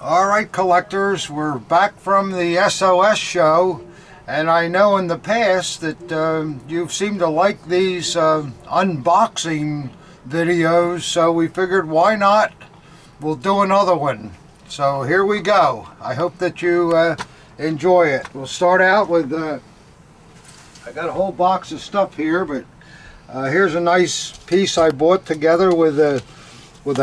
Alright collectors, we're back from the SOS show, and I know in the past that you've seemed to like these unboxing videos, so we figured why not, we'll do another one. So here we go. I hope that you enjoy it. We'll start out with, I got a whole box of stuff here, but here's a nice piece I bought together with the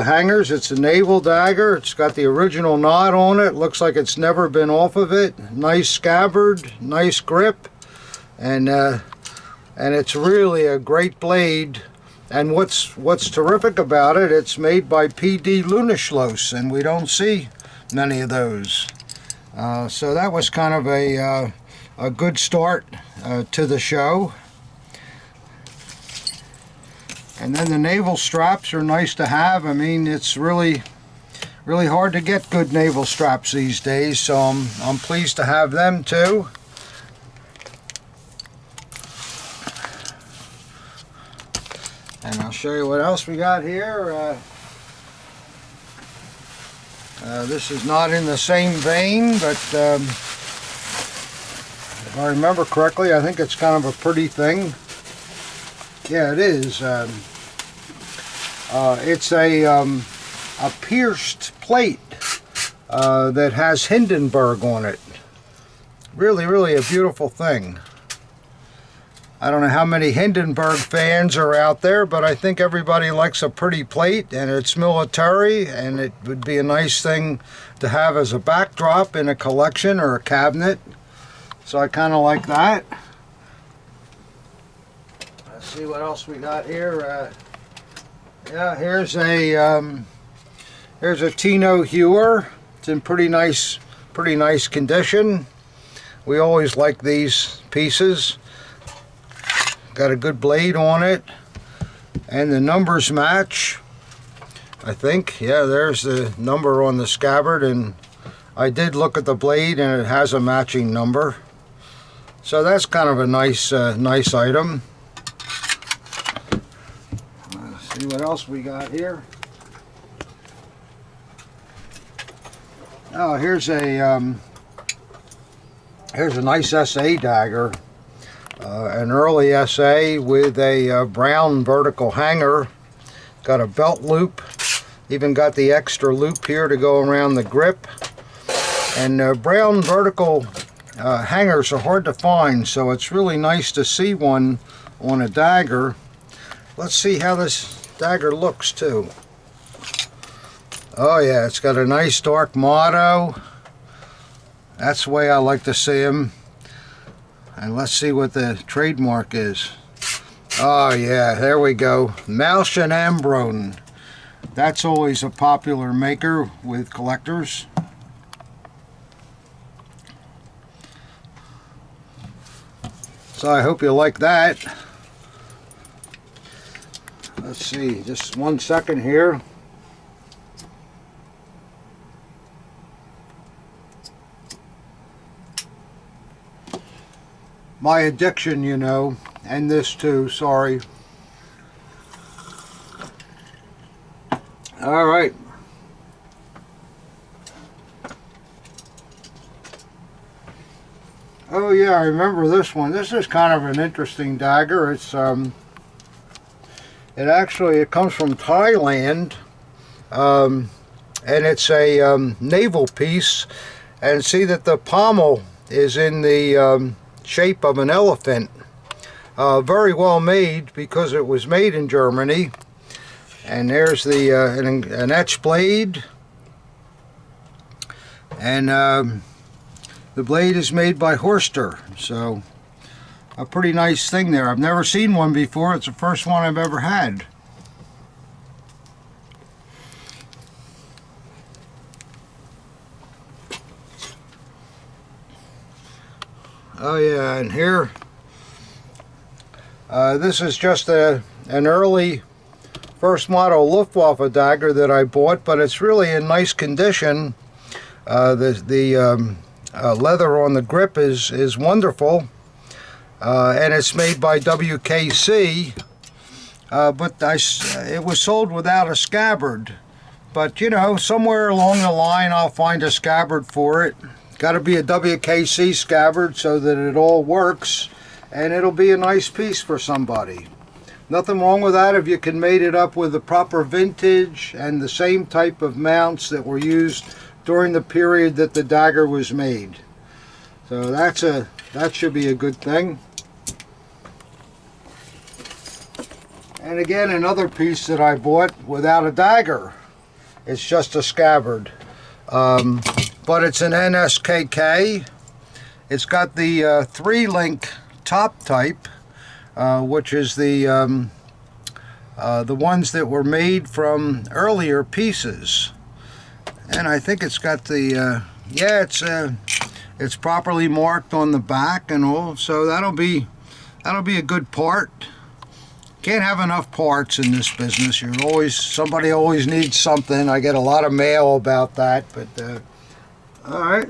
hangers. It's a Naval dagger. It's got the original knot on it. Looks like it's never been off of it. Nice scabbard, nice grip, and it's really a great blade. And what's terrific about it, it's made by PD Lunischloss, and we don't see many of those. So that was kind of a good start to the show. And then the naval straps are nice to have. I mean, it's really hard to get good naval straps these days, so I'm pleased to have them too. And I'll show you what else we got here. This is not in the same vein, but if I remember correctly, I think it's kind of a pretty thing. Yeah, it is. It's a pierced plate that has Hindenburg on it. Really a beautiful thing. I don't know how many Hindenburg fans are out there, but I think everybody likes a pretty plate, and it's military, and it would be a nice thing to have as a backdrop in a collection or a cabinet. So I kind of like that. Let's see what else we got here. Yeah, here's a Tino Hewer. It's in pretty nice condition. We always like these pieces. Got a good blade on it, and the numbers match, I think. Yeah, there's the number on the scabbard, and I did look at the blade, and it has a matching number. So that's kind of a nice item. Let's see what else we got here. Oh, here's a nice SA dagger. An early SA with a brown vertical hanger. Got a belt loop. Even got the extra loop here to go around the grip. And brown vertical hangers are hard to find, so it's really nice to see one on a dagger. Let's see how this dagger looks too. Oh yeah, it's got a nice dark motto. That's the way I like to see them. And let's see what the trademark is. Oh yeah, there we go. Mausch and Ambron. That's always a popular maker with collectors. So I hope you like that. Let's see, just 1 second here. My addiction, you know, and this too, sorry. All right. Oh yeah, I remember this one. This is kind of an interesting dagger. It's it comes from Thailand, and it's a naval piece. And see that the pommel is in the shape of an elephant. Very well made because it was made in Germany. And there's the an etched blade, and the blade is made by Horster, so a pretty nice thing there. I've never seen one before. It's the first one I've ever had. Oh yeah, and here, this is just an early first model Luftwaffe dagger that I bought, but it's really in nice condition. The leather on the grip is wonderful, and it's made by WKC, but it was sold without a scabbard. But you know, somewhere along the line I'll find a scabbard for it. Got to be a WKC scabbard so that it all works, and it'll be a nice piece for somebody. Nothing wrong with that if you can mate it up with the proper vintage and the same type of mounts that were used during the period that the dagger was made. So that should be a good thing. And again, another piece that I bought without a dagger. It's just a scabbard. But it's an NSKK. It's got the 3-link top type, which is the ones that were made from earlier pieces. And I think it's got the it's properly marked on the back and all, so that'll be a good part. Can't have enough parts in this business. Somebody always needs something. I get a lot of mail about that, but all right.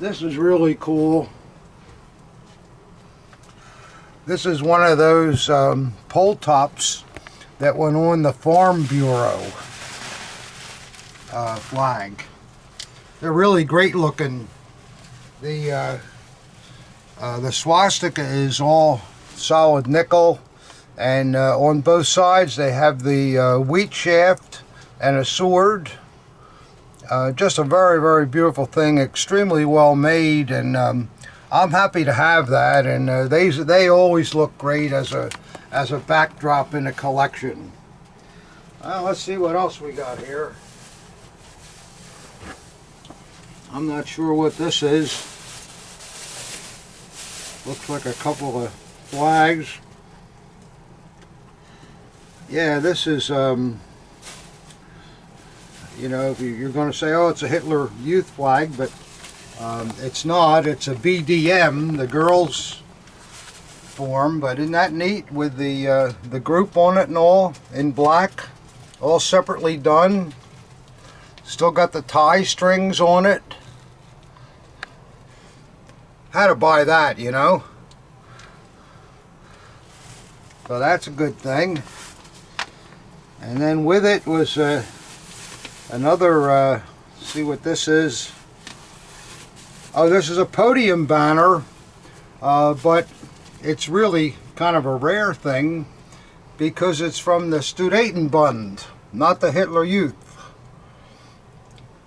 This is really cool. This is one of those pole tops that went on the Farm Bureau flag. They're really great looking. The swastika is all solid nickel, and on both sides they have the wheat shaft and a sword. Just a very, very beautiful thing, extremely well made, and I'm happy to have that. And they always look great as a backdrop in a collection. Let's see what else we got here. I'm not sure what this is. Looks like a couple of flags. Yeah, this is, you know, if you're going to say, oh, it's a Hitler Youth flag, but it's not. It's a BDM, the girls' form. But isn't that neat with the group on it and all in black, all separately done. Still got the tie strings on it. Had to buy that, you know. So that's a good thing. And then with it was another, see what this is. Oh, this is a podium banner, but it's really kind of a rare thing because it's from the Studentenbund, not the Hitler Youth.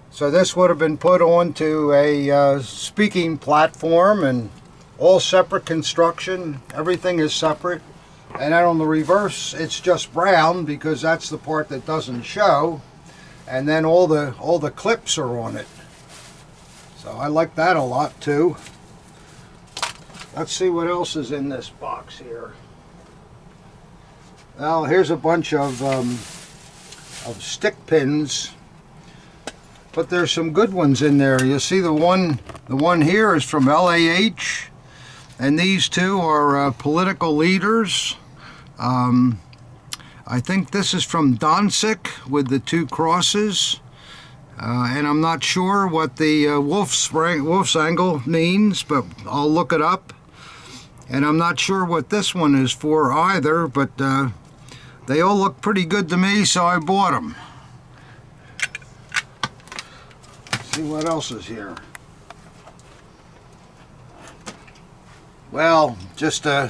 So this would have been put onto a speaking platform, and all separate construction. Everything is separate. And then on the reverse, it's just brown because that's the part that doesn't show. And then all the clips are on it. So I like that a lot too. Let's see what else is in this box here. Well, here's a bunch of stick pins. But there's some good ones in there. You'll see the one here is from LAH, and these two are political leaders. I think this is from Danzig with the 2 crosses, and I'm not sure what the wolf's angle means, but I'll look it up. And I'm not sure what this one is for either, but they all look pretty good to me, so I bought them. See what else is here. Well, just an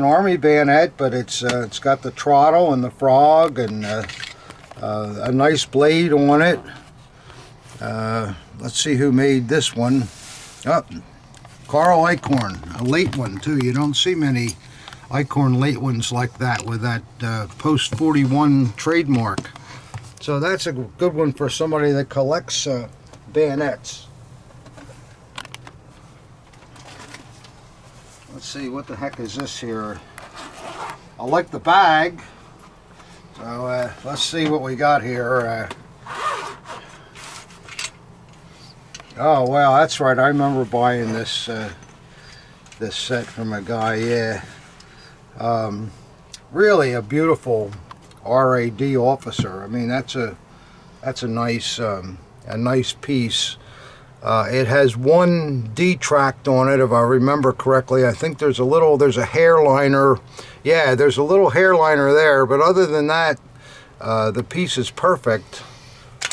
army bayonet, but it's got the trottle and the frog and a nice blade on it. Let's see who made this one. Oh, Carl Eichhorn, a late one too. You don't see many Eichhorn late ones like that with that post 41 trademark. So that's a good one for somebody that collects bayonets. Let's see, what the heck is this here? I like the bag. So let's see what we got here. Oh, well, that's right. I remember buying this this set from a guy. Yeah, really a beautiful RAD officer. I mean, that's a nice piece. It has one D-tract on it, if I remember correctly. I think there's a hairliner. Yeah, there's a little hairliner there, but other than that, the piece is perfect.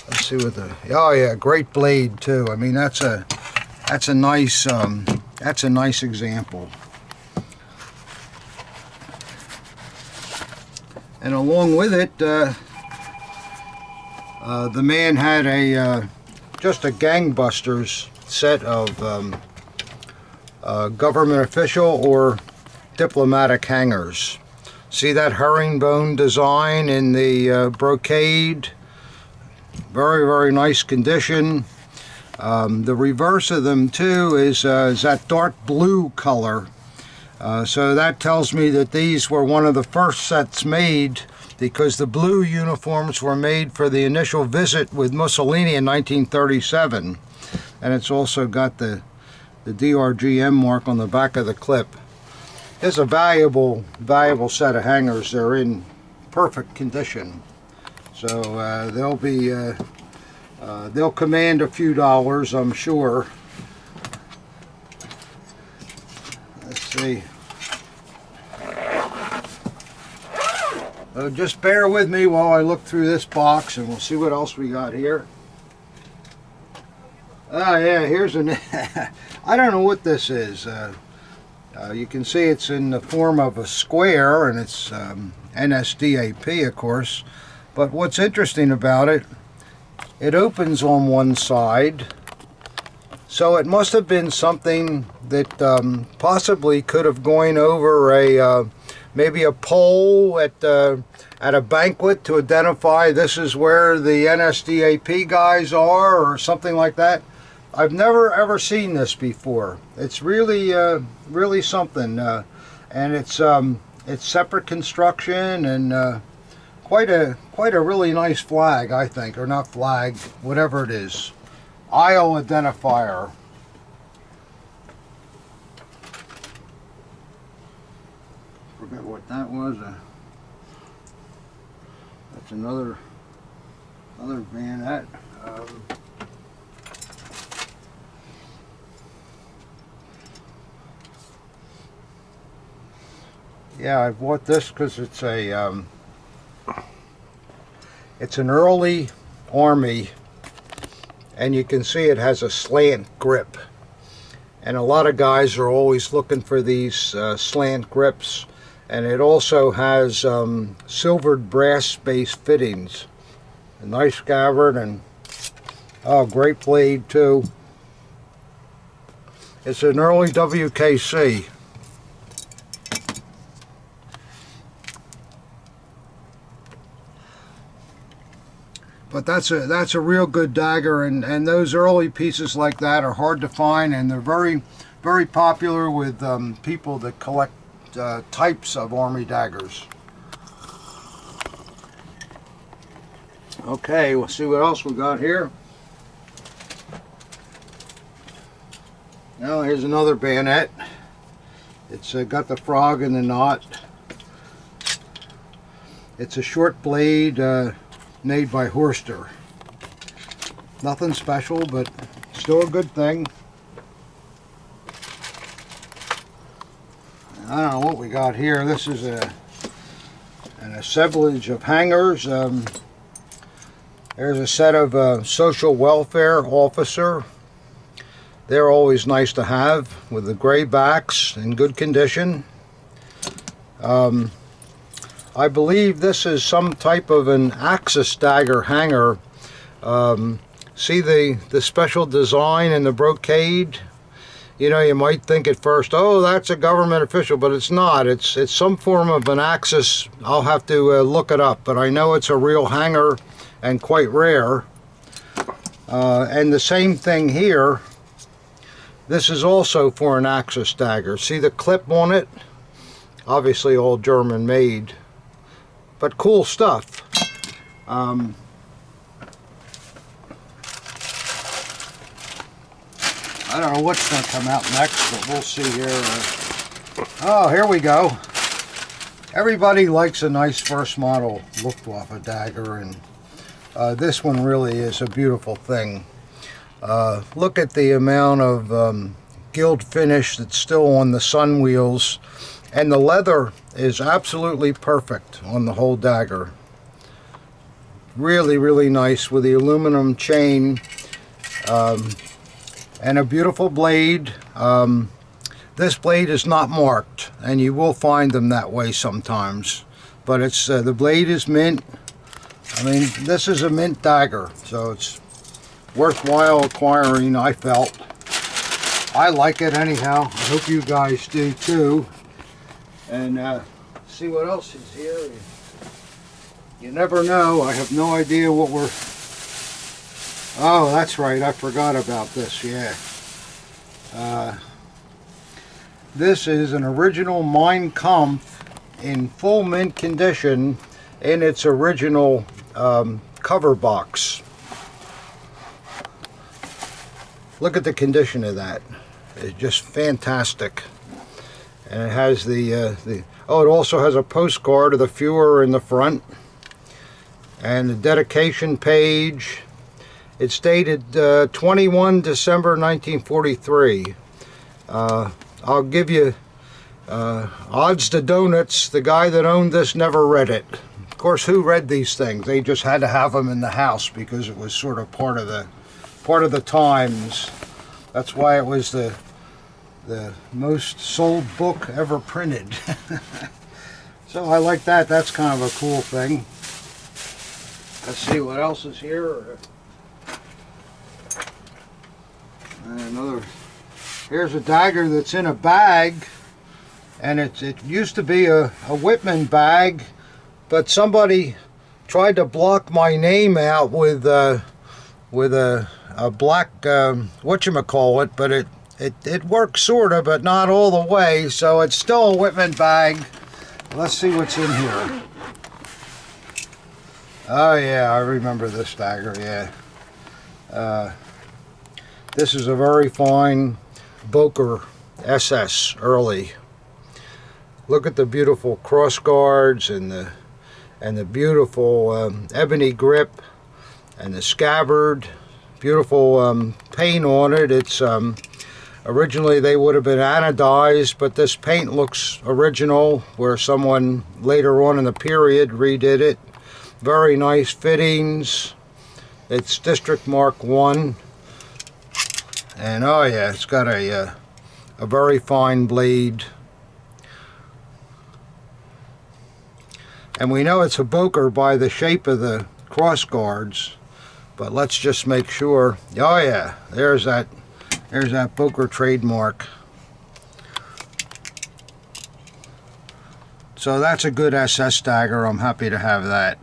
Let's see what oh yeah, great blade too. I mean, that's a nice example. And along with it, the man had just a gangbusters set of government official or diplomatic hangers. See that herringbone design in the brocade? Very, very nice condition. The reverse of them too is that dark blue color. So that tells me that these were one of the first sets made, because the blue uniforms were made for the initial visit with Mussolini in 1937. And it's also got the DRGM mark on the back of the clip. It's a valuable set of hangers. They're in perfect condition. So they'll command a few dollars, I'm sure. Let's see. Just bear with me while I look through this box, and we'll see what else we got here. Oh yeah, here's an I don't know what this is. You can see it's in the form of a square, and it's NSDAP, of course. But what's interesting about it, it opens on one side, so it must have been something that possibly could have gone over a maybe a pole at a banquet to identify this is where the NSDAP guys are, or something like that. I've never ever seen this before. It's really really something, and it's separate construction, and quite a really nice flag, I think, or not flag, whatever it is. Aisle identifier. Forget what that was. That's another bayonet. Yeah, I bought this because it's an early Army, and you can see it has a slant grip, and a lot of guys are always looking for these slant grips. And it also has silvered brass base fittings. A nice scabbard, and oh, great blade too. It's an early WKC. But that's a real good dagger, and those early pieces like that are hard to find, and they're very, very popular with people that collect types of Army daggers. Okay, we'll see what else we got here. Now here's another bayonet. It's got the frog in the knot. It's a short blade made by Horster. Nothing special, but still a good thing. I don't know what we got here. This is an assemblage of hangers. There's a set of social welfare officer. They're always nice to have, with the gray backs in good condition. I believe this is some type of an Axis dagger hanger. See the special design in the brocade? You know, you might think at first, oh, that's a government official, but it's not. It's some form of an Axis. I'll have to look it up, but I know it's a real hanger and quite rare. And the same thing here. This is also for an Axis dagger. See the clip on it? Obviously all German made, but cool stuff. I don't know what's going to come out next, but we'll see here. Oh, here we go. Everybody likes a nice first model Luftwaffe dagger, and this one really is a beautiful thing. Look at the amount of gilt finish that's still on the sun wheels, and the leather is absolutely perfect on the whole dagger. Really, really nice with the aluminum chain, and a beautiful blade. This blade is not marked, and you will find them that way sometimes, but it's the blade is mint. I mean, this is a mint dagger, so it's worthwhile acquiring, I felt. I like it anyhow. I hope you guys do too. And see what else is here. You never know. I have no idea what we're... Oh, that's right. I forgot about this. Yeah. This is an original Mein Kampf in full mint condition in its original cover box. Look at the condition of that. It's just fantastic. And it has it also has a postcard of the Fuhrer in the front. And the dedication page. It's dated 21 December 1943. I'll give you odds to donuts. The guy that owned this never read it. Of course, who read these things? They just had to have them in the house because it was sort of part of the times. That's why it was the most sold book ever printed. So I like that. That's kind of a cool thing. Let's see what else is here. Here's a dagger that's in a bag, and it used to be a Wittmann bag, but somebody tried to block my name out with a black whatchamacallit, but it works sorta, but not all the way, so it's still a Wittmann bag. Let's see what's in here. Oh yeah, I remember this dagger, yeah. This is a very fine Boker SS early. Look at the beautiful cross guards and the beautiful ebony grip and the scabbard. Beautiful paint on it. It's originally they would have been anodized, but this paint looks original, where someone later on in the period redid it. Very nice fittings. It's District Mark 1. And oh yeah, it's got a very fine blade. And we know it's a Boker by the shape of the cross guards, but let's just make sure. Oh yeah, there's that Boker trademark. So that's a good SS dagger. I'm happy to have that.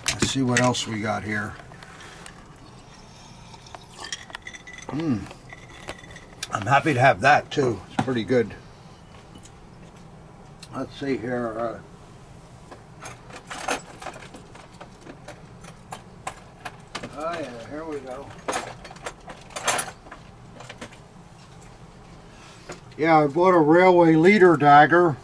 Let's see what else we got here. I'm happy to have that too. It's pretty good. Let's see here. Oh yeah, here we go. Yeah, I bought a railway leader dagger.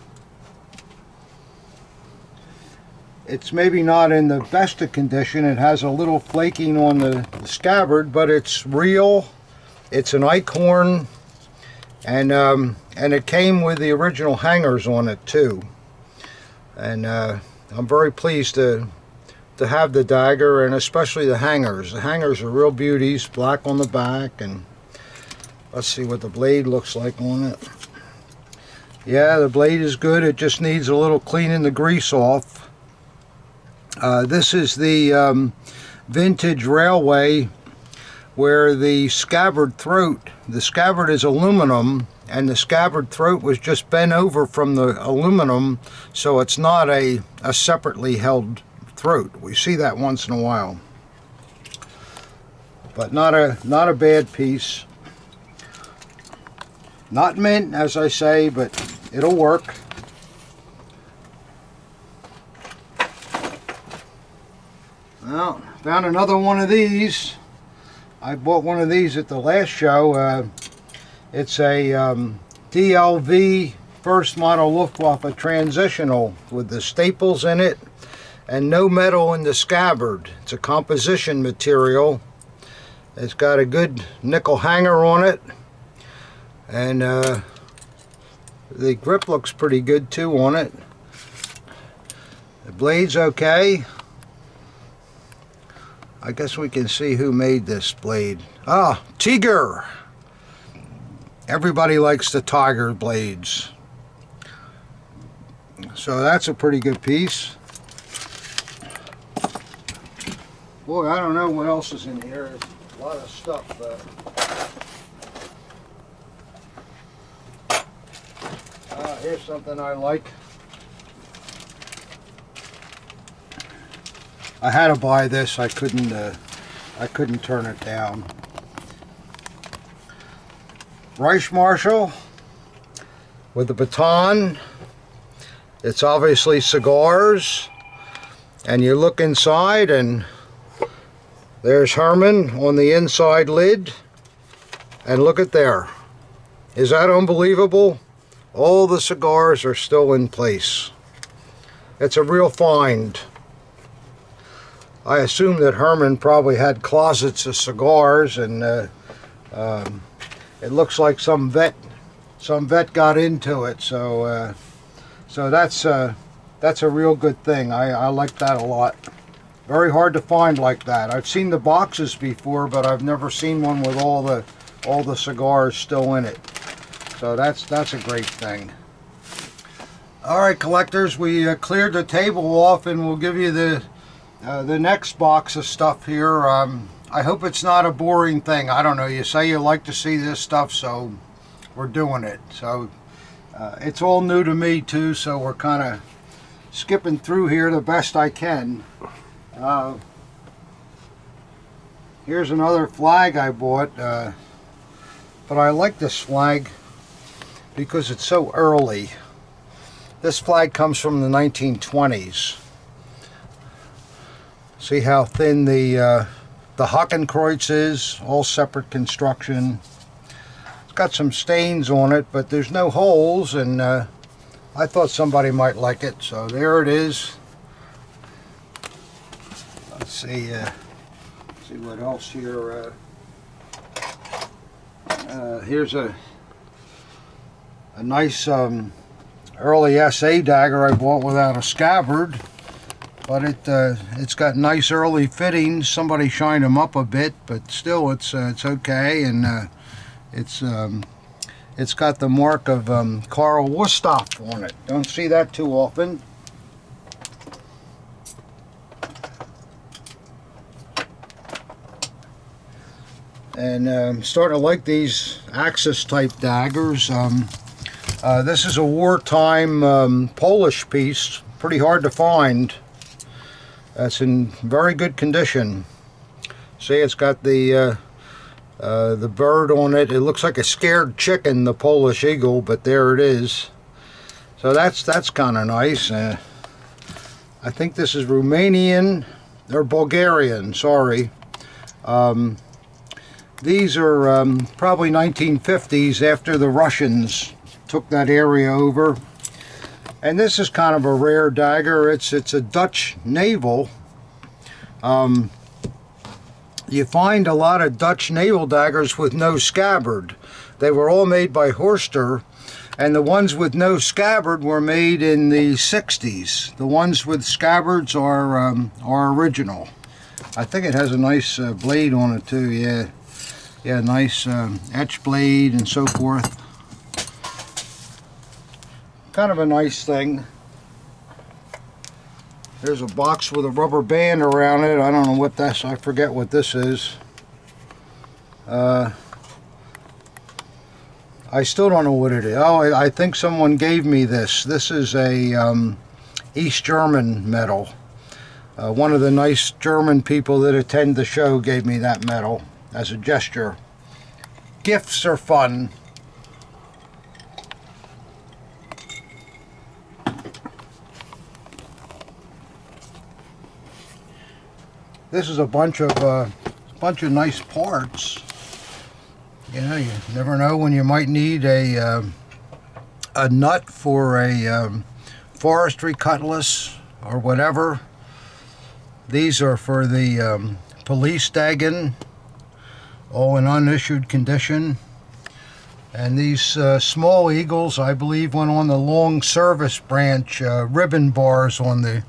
It's maybe not in the best of condition. It has a little flaking on the scabbard, but it's real. It's an Eichhorn, and it came with the original hangers on it too. And I'm very pleased to have the dagger, and especially the hangers. The hangers are real beauties, black on the back, and let's see what the blade looks like on it. Yeah, the blade is good. It just needs a little cleaning the grease off. This is the vintage railway, where the scabbard throat, the scabbard is aluminum, and the scabbard throat was just bent over from the aluminum, so it's not a separately held throat. We see that once in a while, but not a bad piece. Not mint, as I say, but it'll work. Well, found another one of these. I bought one of these at the last show. It's a DLV first model Luftwaffe transitional with the staples in it, and no metal in the scabbard. It's a composition material. It's got a good nickel hanger on it, and the grip looks pretty good too on it. The blade's okay. I guess we can see who made this blade. Ah, Cigar. Everybody likes the tiger blades. So that's a pretty good piece. Boy, I don't know what else is in here. There's a lot of stuff. Here's something I like. I had to buy this. I couldn't turn it down. Reichsmarshal with the baton. It's obviously cigars, and you look inside and there's Herrmann on the inside lid, and look at there. Is that unbelievable? All the cigars are still in place. It's a real find. I assume that Herrmann probably had closets of cigars, and it looks like some vet got into it. So that's a real good thing. I like that a lot. Very hard to find like that. I've seen the boxes before, but I've never seen one with all the cigars still in it. So that's a great thing. All right, collectors, we cleared the table off, and we'll give you the next box of stuff here. I hope it's not a boring thing. I don't know. You say you like to see this stuff, so we're doing it. So it's all new to me too, so we're kind of skipping through here the best I can. Here's another flag I bought, but I like this flag because it's so early. This flag comes from the 1920s. See how thin the Hakenkreuz is, all separate construction. It's got some stains on it, but there's no holes, and I thought somebody might like it, so there it is. Let's see what else here. Here's a nice early SA dagger I bought without a scabbard, but it's got nice early fittings. Somebody shined them up a bit, but still it's okay, and it's got the mark of Karl Gustav on it. Don't see that too often. And I'm starting to like these Axis type daggers. This is a wartime Polish piece, pretty hard to find. It's in very good condition. See, it's got the bird on it. It looks like a scared chicken, the Polish eagle, but there it is. So that's kind of nice. I think this is Romanian or Bulgarian, sorry. These are probably 1950s, after the Russians took that area over. And this is kind of a rare dagger. It's a Dutch naval. You find a lot of Dutch naval daggers with no scabbard. They were all made by Horster, and the ones with no scabbard were made in the 60s. The ones with scabbards are original. I think it has a nice blade on it too. Yeah, nice etched blade and so forth. Kind of a nice thing. There's a box with a rubber band around it. I don't know what that's. I forget what this is. I still don't know what it is. Oh, I think someone gave me this. This is a East German medal. One of the nice German people that attend the show gave me that medal as a gesture. Gifts are fun. This is a bunch of nice parts. You know, you never know when you might need a nut for a forestry cutlass or whatever. These are for the police dagging, all in unissued condition. And these small eagles, I believe, went on the long service branch ribbon bars on the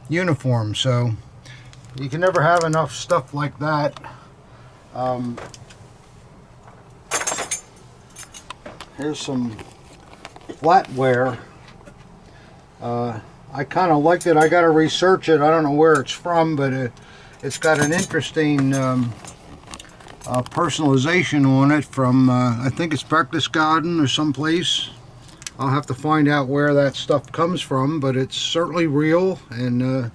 uniform. So you can never have enough stuff like that. Here's some Flatware. I kind of liked it. I got to research it. I don't know where it's from, but it's got an interesting personalization on it from, I think it's Berchtesgaden or someplace. I'll have to find out where that stuff comes from, but it's certainly real, and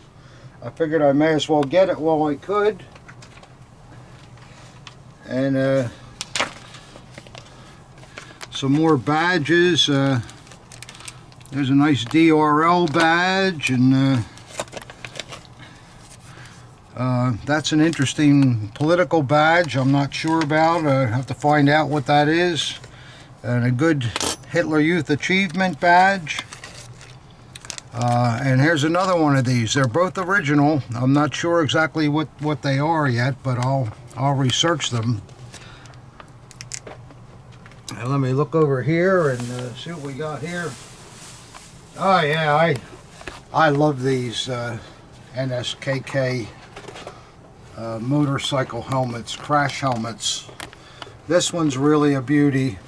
I figured I may as well get it while I could. And some more badges. There's a nice DRL badge, and that's an interesting political badge I'm not sure about. I have to find out what that is. And a good Hitler Youth Achievement badge. And here's another one of these. They're both original. I'm not sure exactly what they are yet, but I'll research them. And let me look over here and see what we got here. Oh yeah, I love these NSKK motorcycle helmets, crash helmets. This one's really a beauty.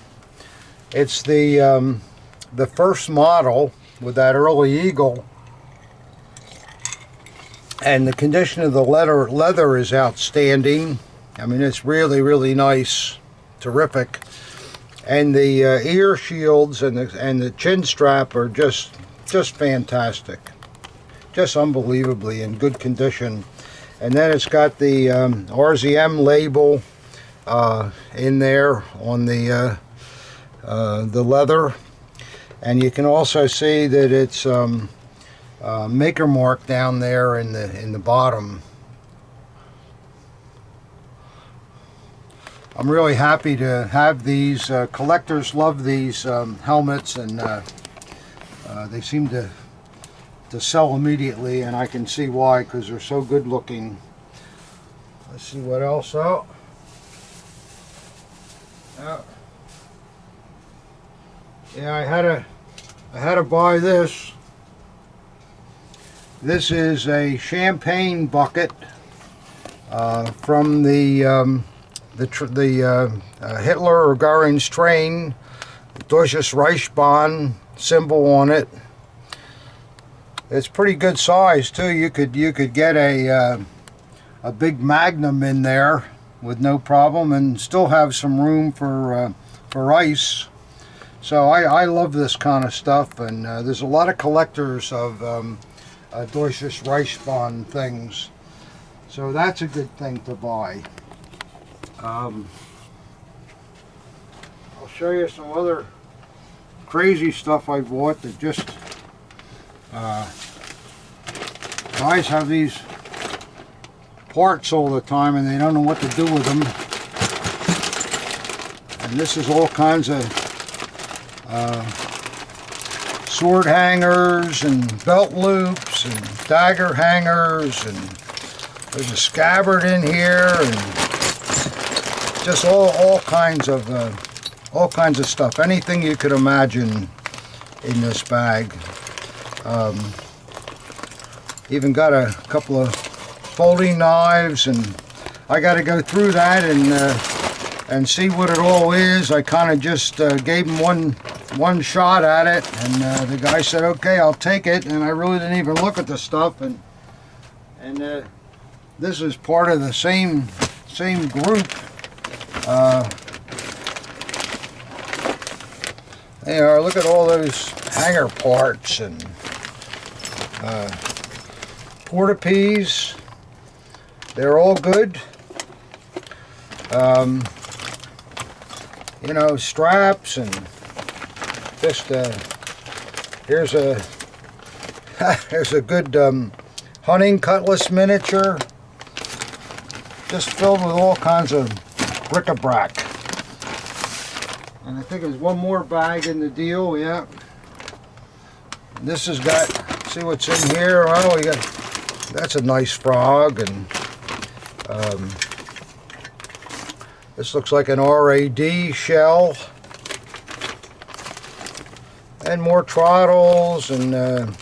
It's the first model with that early eagle, and the condition of the leather is outstanding. I mean, it's really nice, terrific. And the ear shields and the chin strap are just fantastic, just unbelievably in good condition. And then it's got the RZM label in there on the leather, and you can also see that it's maker mark down there in the bottom. I'm really happy to have these. Collectors love these helmets, and they seem to sell immediately, and I can see why, because they're so good looking. Let's see what else. Yeah, I had to buy this. This is a champagne bucket from the Hitler or Göring's train, Deutsches Reichsbahn symbol on it. It's pretty good size too. You could get a big Magnum in there with no problem, and still have some room for ice. So I love this kind of stuff, and there's a lot of collectors of Deutsches Reichsbahn things. So that's a good thing to buy. I'll show you some other crazy stuff I bought that just guys have these parts all the time and they don't know what to do with them. And this is all kinds of sword hangers and belt loops and dagger hangers, and there's a scabbard in here, and just all kinds of stuff. Anything you could imagine in this bag. Even got a couple of folding knives, and I got to go through that and see what it all is. I kind of just gave him one shot at it, and the guy said, "Okay, I'll take it." And I really didn't even look at the stuff, and this is part of the same group. They are. Look at all those hanger parts and porta-peas. They're all good. You know, straps, and just here's a here's a good hunting cutlass miniature, just filled with all kinds of bric-a-brac. And I think there's one more bag in the deal. Yeah, this has got, see what's in here. Oh, we that's a nice frog, and this looks like an RAD shell, and more trottles, and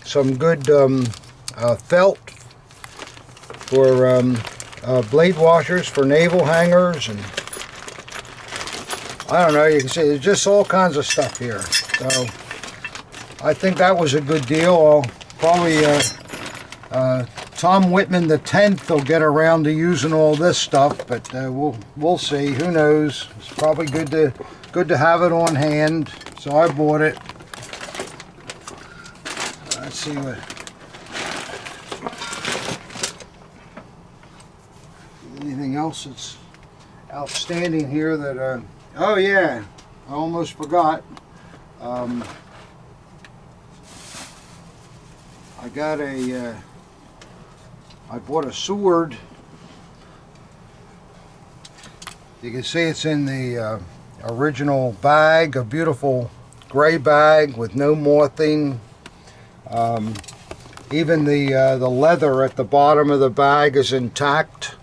some good felt for blade washers for naval hangers, and I don't know, you can see there's just all kinds of stuff here. So I think that was a good deal. I'll probably Tom Wittmann the 10th will get around to using all this stuff, but we'll see. Who knows? It's probably good to have it on hand. So I bought it. Let's see what. Anything else that's outstanding here that oh yeah, I almost forgot. I bought a sword. You can see it's in the original bag, a beautiful gray bag with no mothing. Even the leather at the bottom of the bag is intact.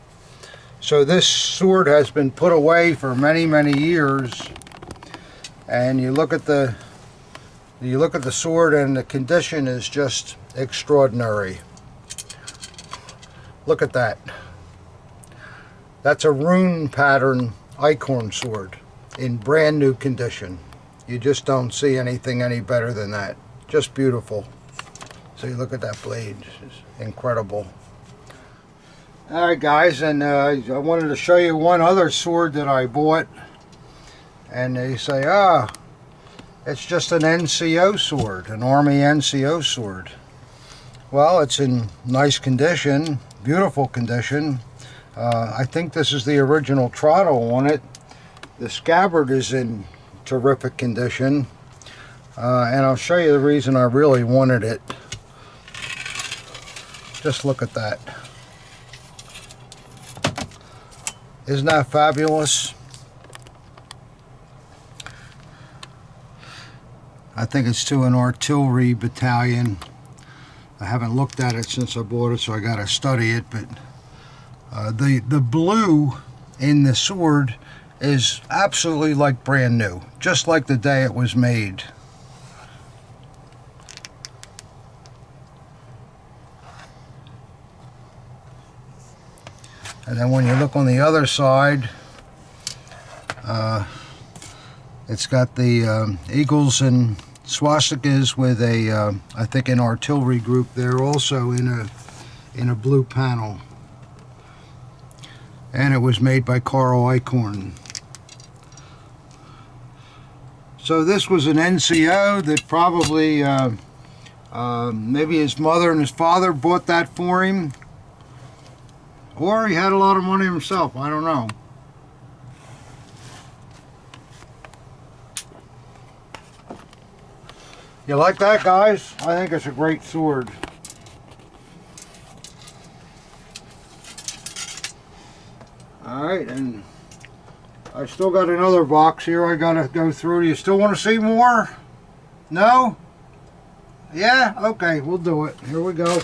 So this sword has been put away for many years, and you look at the sword, and the condition is just extraordinary. Look at that. That's a rune pattern acorn sword in brand new condition. You just don't see anything any better than that. Just beautiful. So you look at that blade, it's incredible. Alright guys, and I wanted to show you one other sword that I bought. And they say, it's just an NCO sword, an Army NCO sword. Well, it's in nice condition, beautiful condition. I think this is the original trottle on it. The scabbard is in terrific condition. And I'll show you the reason I really wanted it. Just look at that. Isn't that fabulous? I think it's to an artillery battalion. I haven't looked at it since I bought it, so I got to study it. But the blue in the sword is absolutely like brand new, just like the day it was made. And then when you look on the other side, it's got the eagles and swastikas with a, I think, an artillery group there also in a blue panel. And it was made by Carl Eichhorn. So this was an NCO that probably, maybe his mother and his father bought that for him. Or he had a lot of money himself, I don't know. You like that, guys? I think it's a great sword. Alright, and I still got another box here I gotta go through. Do you still want to see more? No? Yeah? Okay, we'll do it. Here we go.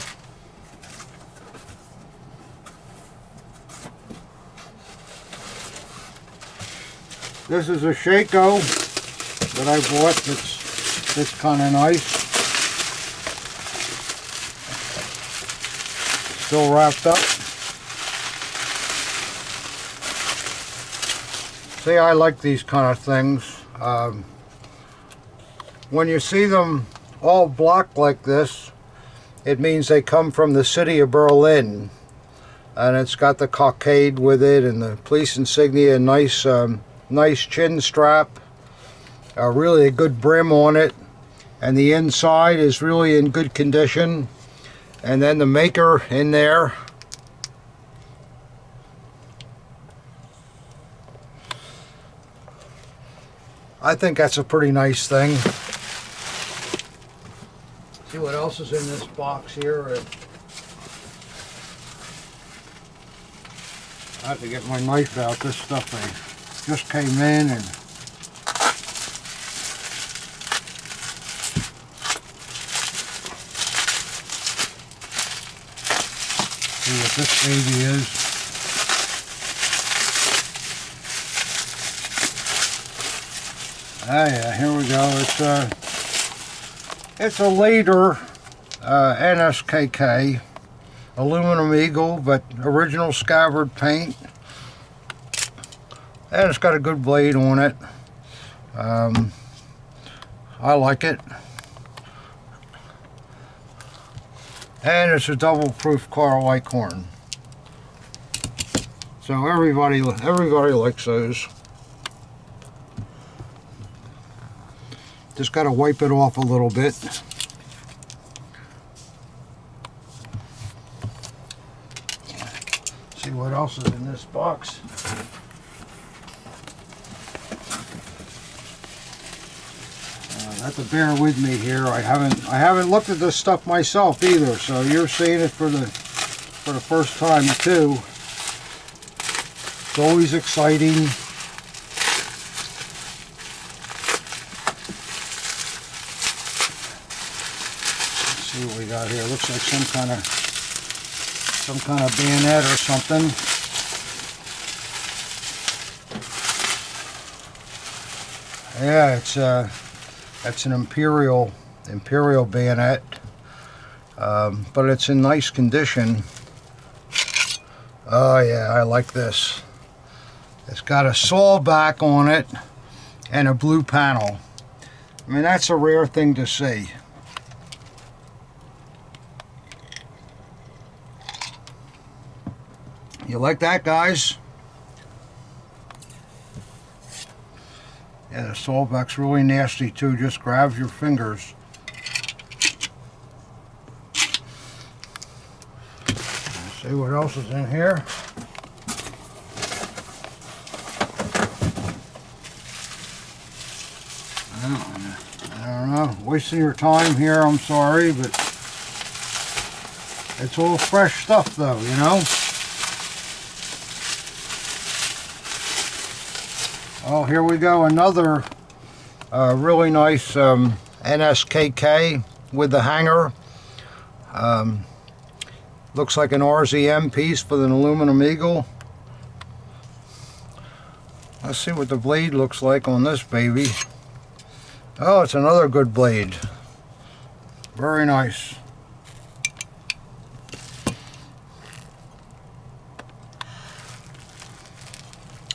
This is a shako that I bought that's kind of nice. Still wrapped up. See, I like these kind of things. When you see them all blocked like this, it means they come from the city of Berlin. And it's got the cockade with it and the police insignia, nice chin strap, really a good brim on it, and the inside is really in good condition, and then the maker in there. I think that's a pretty nice thing. See what else is in this box here. I have to get my knife out. This stuff just came in, and see what this baby is. Ah yeah, here we go. It's a later NSKK aluminum eagle, but original scabbard paint, and it's got a good blade on it. I like it, and it's a double proof Carl Eichhorn, so everybody likes those. Just got to wipe it off a little bit. See what else is in this box. Have to bear with me here. I haven't looked at this stuff myself either, so you're seeing it for the first time too. It's always exciting. Let's see what we got here. Looks like some kind of bayonet or something. Yeah, that's an Imperial bayonet, but it's in nice condition. Oh yeah, I like this. It's got a saw back on it and a blue panel. I mean, that's a rare thing to see. You like that, guys? Yeah, the sawback's really nasty too, just grabs your fingers. Let's see what else is in here. I don't know, wasting your time here, I'm sorry, but it's all fresh stuff though, you know? Oh, here we go, another really nice NSKK with the hanger. Looks like an RZM piece with an aluminum eagle. Let's see what the blade looks like on this baby. Oh, it's another good blade. Very nice.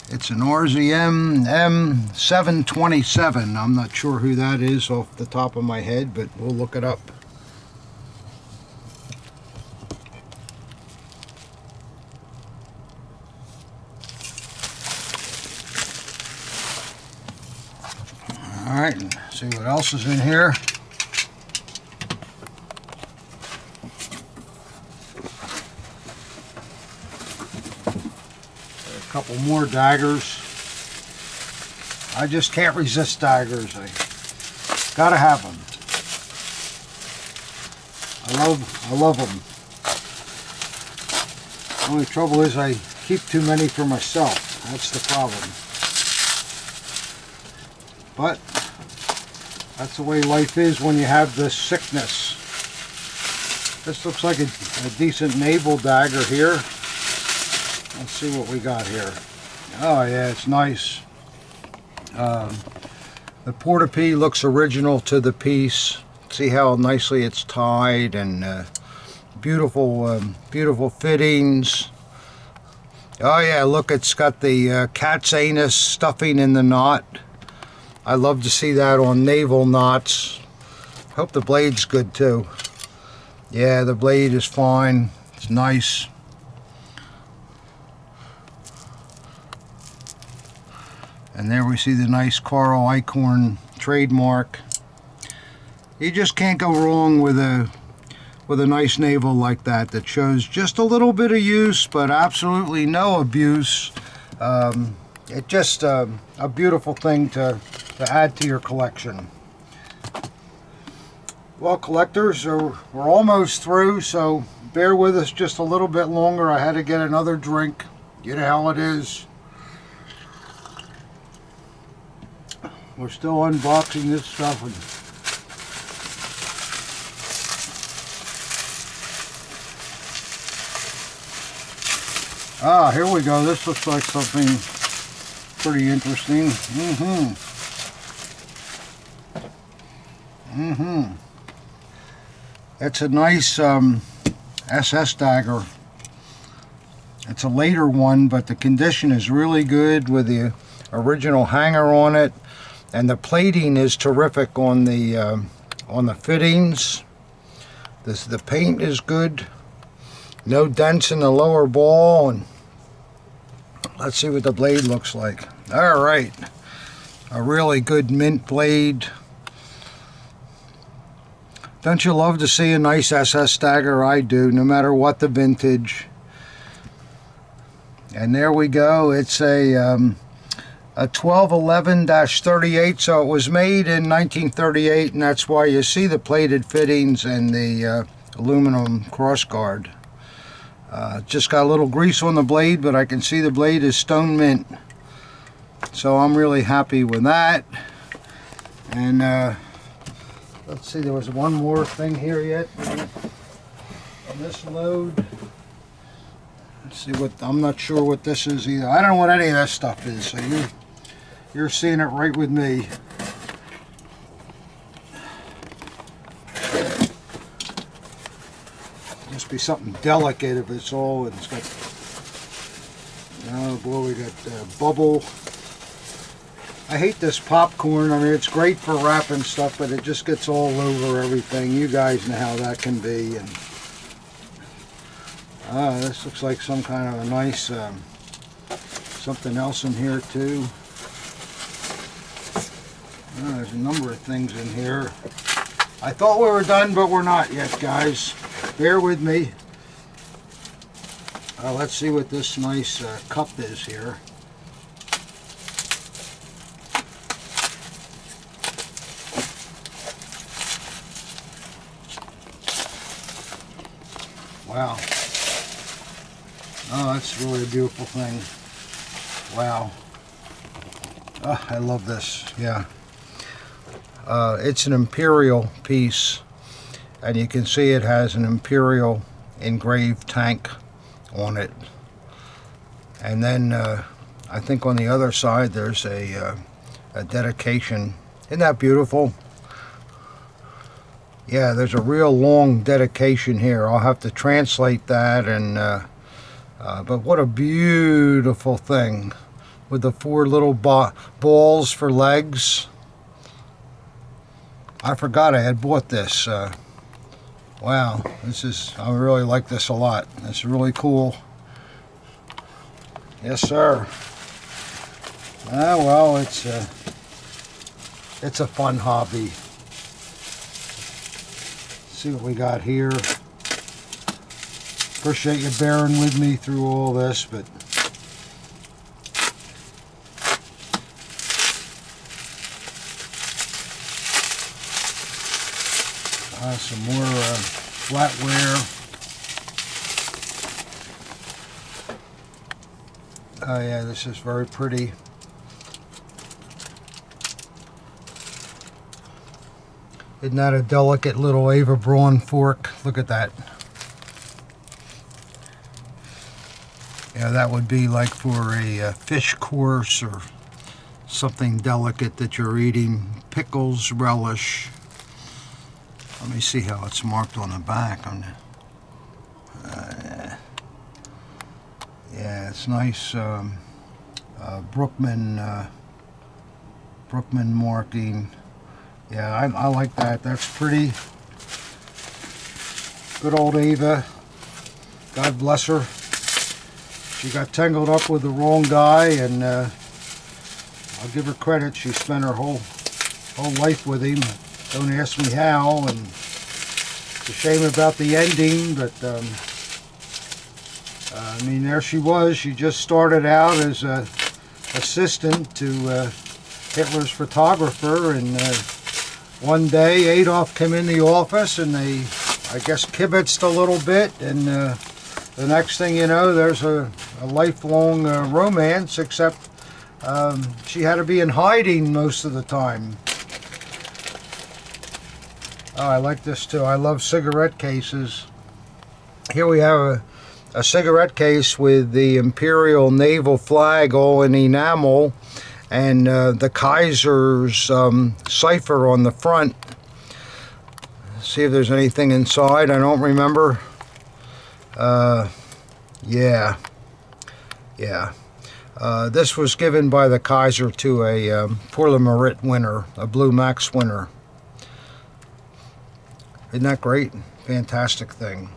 It's an RZM M727. I'm not sure who that is off the top of my head, but we'll look it up. Alright, see what else is in here. Couple more daggers. I just can't resist daggers. I gotta have them. I love them. The only trouble is I keep too many for myself. That's the problem. But that's the way life is when you have this sickness. This looks like a decent naval dagger here. Let's see what we got here. Oh yeah, it's nice. The portapee looks original to the piece. See how nicely it's tied, and beautiful, beautiful fittings. Oh yeah, look, it's got the cat's anus stuffing in the knot. I love to see that on naval knots. Hope the blade's good too. Yeah, the blade is fine. It's nice. And there we see the nice Carl Eichhorn trademark. You just can't go wrong with a nice naval like that shows just a little bit of use, but absolutely no abuse. It's just a beautiful thing to add to your collection. Well, collectors, we're almost through, so bear with us just a little bit longer. I had to get another drink. You know how it is. We're still unboxing this stuff. Ah, here we go. This looks like something pretty interesting. It's a nice SS dagger. It's a later one, but the condition is really good with the original hanger on it, and the plating is terrific on the fittings. The paint is good. No dents in the lower ball, and let's see what the blade looks like. All right, a really good mint blade. Don't you love to see a nice SS dagger? I do, no matter what the vintage. And there we go. It's a 1211-38, so it was made in 1938, and that's why you see the plated fittings and the aluminum crossguard. Just got a little grease on the blade, but I can see the blade is stone mint. So I'm really happy with that. And let's see, there was one more thing here yet on this load. Let's see what, I'm not sure what this is either. I don't know what any of that stuff is, so you're seeing it right with me. Must be something delicate if it's all, it's got, oh boy, we got bubble. I hate this popcorn. I mean, it's great for wrapping stuff, but it just gets all over everything. You guys know how that can be. And this looks like some kind of a nice something else in here too. There's a number of things in here. I thought we were done, but we're not yet, guys. Bear with me. Let's see what this nice cup is here. Wow. Oh, that's really a beautiful thing. Wow. Oh, I love this. Yeah. It's an Imperial piece, and you can see it has an Imperial engraved tank on it. And then I think on the other side there's a dedication. Isn't that beautiful? Yeah, there's a real long dedication here. I'll have to translate that, and but what a beautiful thing with the 4 little balls for legs. I forgot I had bought this. Wow, I really like this a lot. It's really cool. Yes, sir. Well, it's a fun hobby. See what we got here. Appreciate you bearing with me through all this, but some more flatware. Oh yeah, this is very pretty. Isn't that a delicate little Ava Braun fork? Look at that. Yeah, that would be like for a fish course or something delicate that you're eating. Pickles, relish. Let me see how it's marked on the back. Yeah, it's nice. Brookman marking. Yeah, I like that. That's pretty. Good old Ava. God bless her. She got tangled up with the wrong guy, and I'll give her credit. She spent her whole life with him. Don't ask me how, and it's a shame about the ending, but I mean, there she was. She just started out as an assistant to Hitler's photographer, and one day Adolf came in the office, and they, I guess, kibitzed a little bit, and the next thing you know, there's a lifelong romance, except she had to be in hiding most of the time. Oh, I like this too. I love cigarette cases. Here we have a cigarette case with the Imperial Naval flag all in enamel, and the Kaiser's cipher on the front. See if there's anything inside. I don't remember. Yeah. This was given by the Kaiser to a pour le Mérite winner, a Blue Max winner. Isn't that great? Fantastic thing.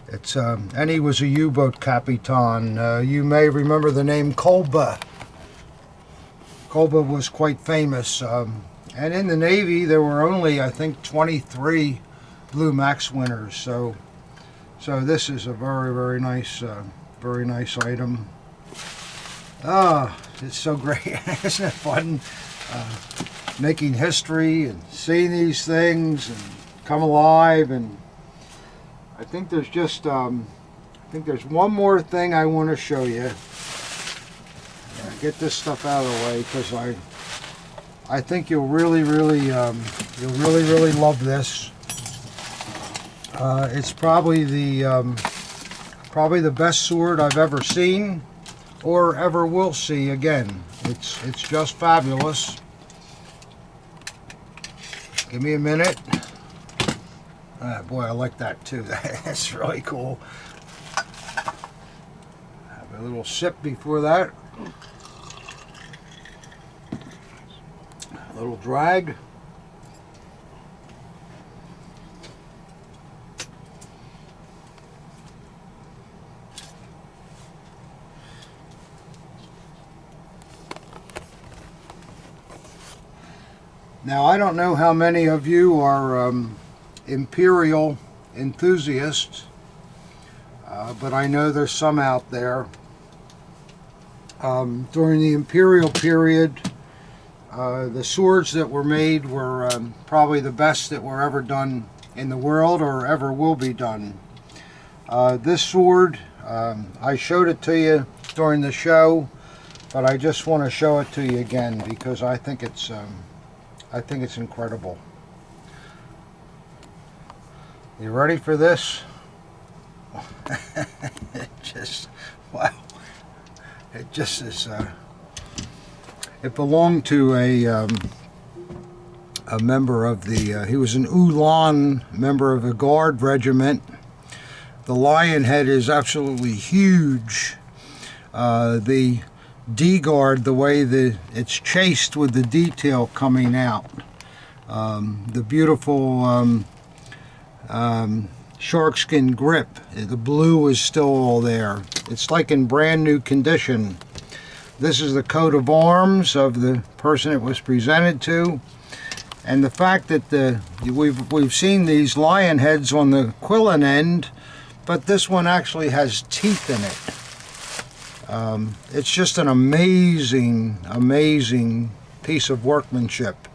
It's and he was a U-boat capitan. You may remember the name Kolbe. Kolbe was quite famous. And in the Navy, there were only, I think, 23 Blue Max winners. So this is a very nice item. Ah, it's so great. Isn't it fun? Making history and seeing these things and come alive. And I think there's just, there's one more thing I want to show you. Get this stuff out of the way, because I think you'll really love this. It's probably the best sword I've ever seen, or ever will see again. It's just fabulous. Give me a minute. Boy, I like that too. That's really cool. Have a little sip before that. A little drag. Now, I don't know how many of you are Imperial enthusiasts, but I know there's some out there. During the Imperial period, the swords that were made were probably the best that were ever done in the world, or ever will be done. This sword, I showed it to you during the show, but I just want to show it to you again because I think it's incredible. You ready for this? Wow. It just is. It belonged to a member of the. He was an Ulan member of a guard regiment. The lion head is absolutely huge. The D-guard, the way it's chased with the detail coming out. The beautiful sharkskin grip. The blue is still all there. It's like in brand new condition. This is the coat of arms of the person it was presented to. And the fact that we've seen these lion heads on the quillen end, but this one actually has teeth in it. It's just an amazing piece of workmanship.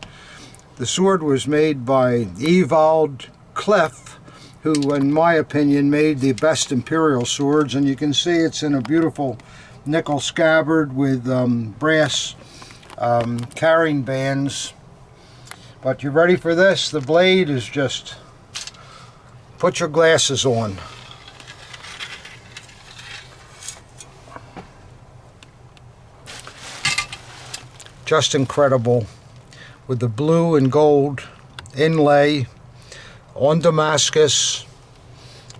The sword was made by Ewald Clef, who in my opinion made the best Imperial swords, and you can see it's in a beautiful nickel scabbard with brass carrying bands. But you ready for this? The blade is just, put your glasses on. Just incredible, with the blue and gold inlay on Damascus,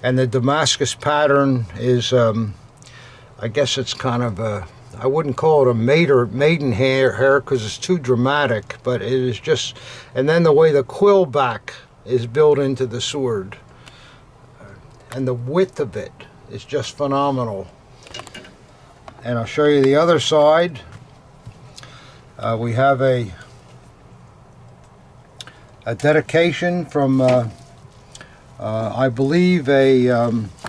and the Damascus pattern is, I guess it's kind of a, I wouldn't call it a maiden hair because it's too dramatic, but it is just, and then the way the quill back is built into the sword, and the width of it is just phenomenal. And I'll show you the other side. We have a dedication from, I believe, a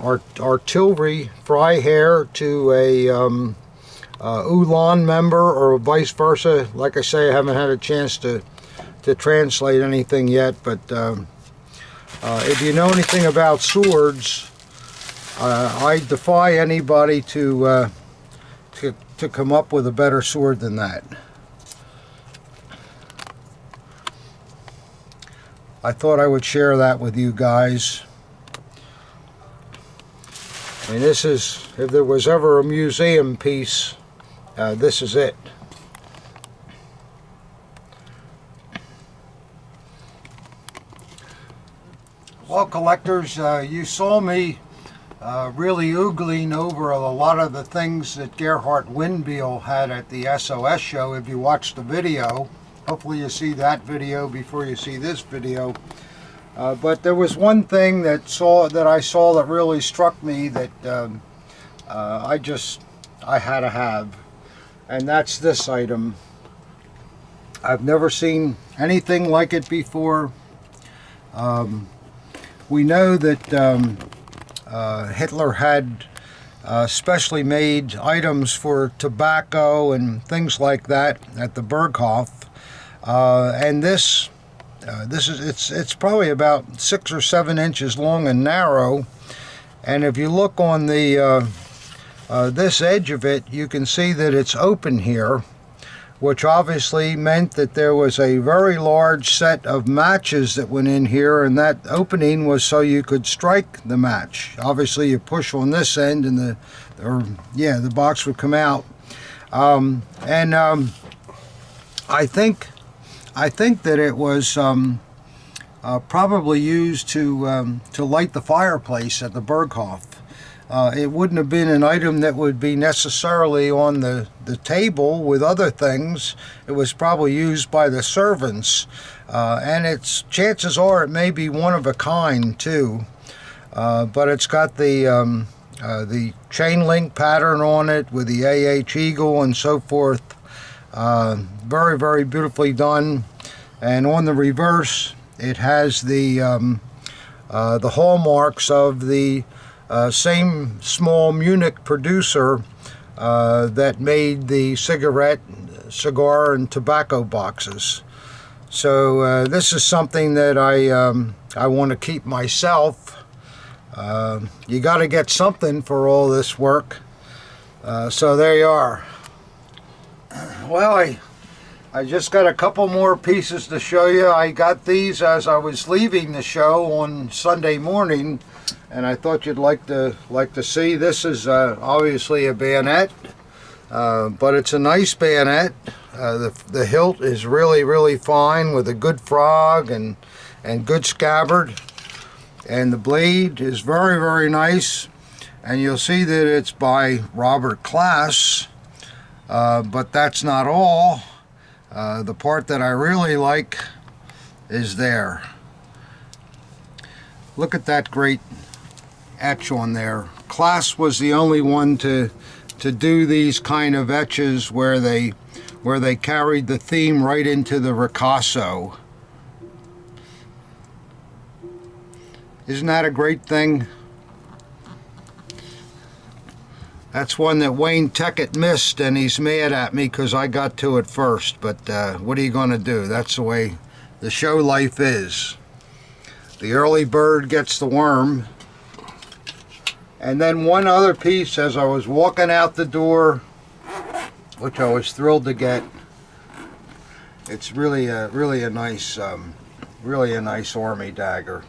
artillery Freiherr to a Ulan member, or vice versa. Like I say, I haven't had a chance to translate anything yet, but if you know anything about swords, I defy anybody to come up with a better sword than that. I thought I would share that with you guys. And this is, if there was ever a museum piece, this is it. Well, collectors, you saw me really oogling over a lot of the things that Gerhard Windbiel had at the SOS show. If you watched the video, hopefully you see that video before you see this video. But there was one thing that I saw that really struck me that I had to have, and that's this item. I've never seen anything like it before. We know that Hitler had specially made items for tobacco and things like that at the Berghof, and it's probably about 6 or 7 inches long and narrow. And if you look on the this edge of it, you can see that it's open here, which obviously meant that there was a very large set of matches that went in here, and that opening was so you could strike the match. Obviously you push on this end and the box would come out. I think that it was probably used to light the fireplace at the Berghof. It wouldn't have been an item that would be necessarily on the table with other things. It was probably used by the servants, and chances are it may be one of a kind too. But it's got the chain link pattern on it with the eagle and so forth. Very, very beautifully done. And on the reverse, it has the hallmarks of the same small Munich producer that made the cigar, and tobacco boxes. So this is something that I want to keep myself. You got to get something for all this work. So there you are. Well, I just got a couple more pieces to show you. I got these as I was leaving the show on Sunday morning, and I thought you'd like to see. This is obviously a bayonet, but it's a nice bayonet. The hilt is really, really fine with a good frog and good scabbard, and the blade is very, very nice. And you'll see that it's by Robert Klass, but that's not all. The part that I really like is there. Look at that great etch on there. Klass was the only one to do these kind of etches where they carried the theme right into the ricasso. Isn't that a great thing? That's one that Wayne Teckett missed, and he's mad at me because I got to it first. But what are you going to do? That's the way the show life is. The early bird gets the worm. And then one other piece as I was walking out the door, which I was thrilled to get. It's really a nice army dagger.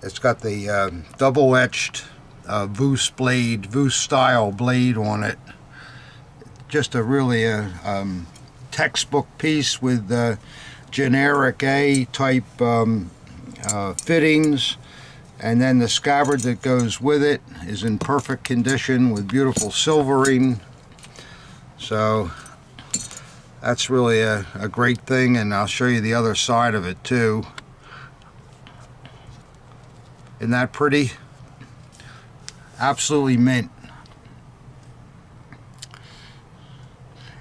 It's got the double-etched Voos style blade on it. Just a really textbook piece with generic A-type fittings, and then the scabbard that goes with it is in perfect condition with beautiful silvering. So that's really a great thing, and I'll show you the other side of it too. Isn't that pretty? Absolutely mint.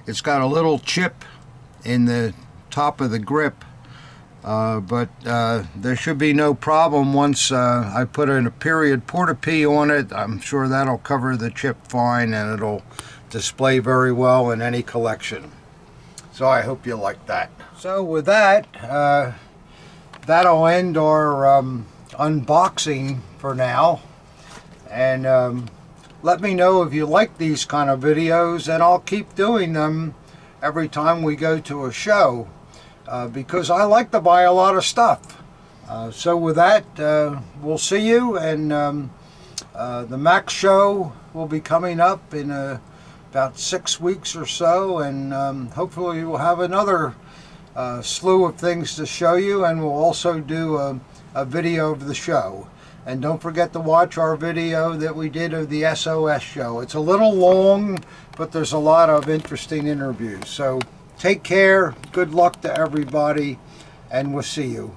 It's got a little chip in the top of the grip, but there should be no problem once I put in a period porta-p on it. I'm sure that'll cover the chip fine, and it'll display very well in any collection. So I hope you like that. So with that, that'll end our unboxing for now, and let me know if you like these kind of videos, and I'll keep doing them every time we go to a show, because I like to buy a lot of stuff. So with that, we'll see you, and the Max show will be coming up in about 6 weeks or so, and hopefully we'll have another slew of things to show you, and we'll also do a video of the show. And don't forget to watch our video that we did of the SOS show. It's a little long, but there's a lot of interesting interviews. So take care, good luck to everybody, and we'll see you.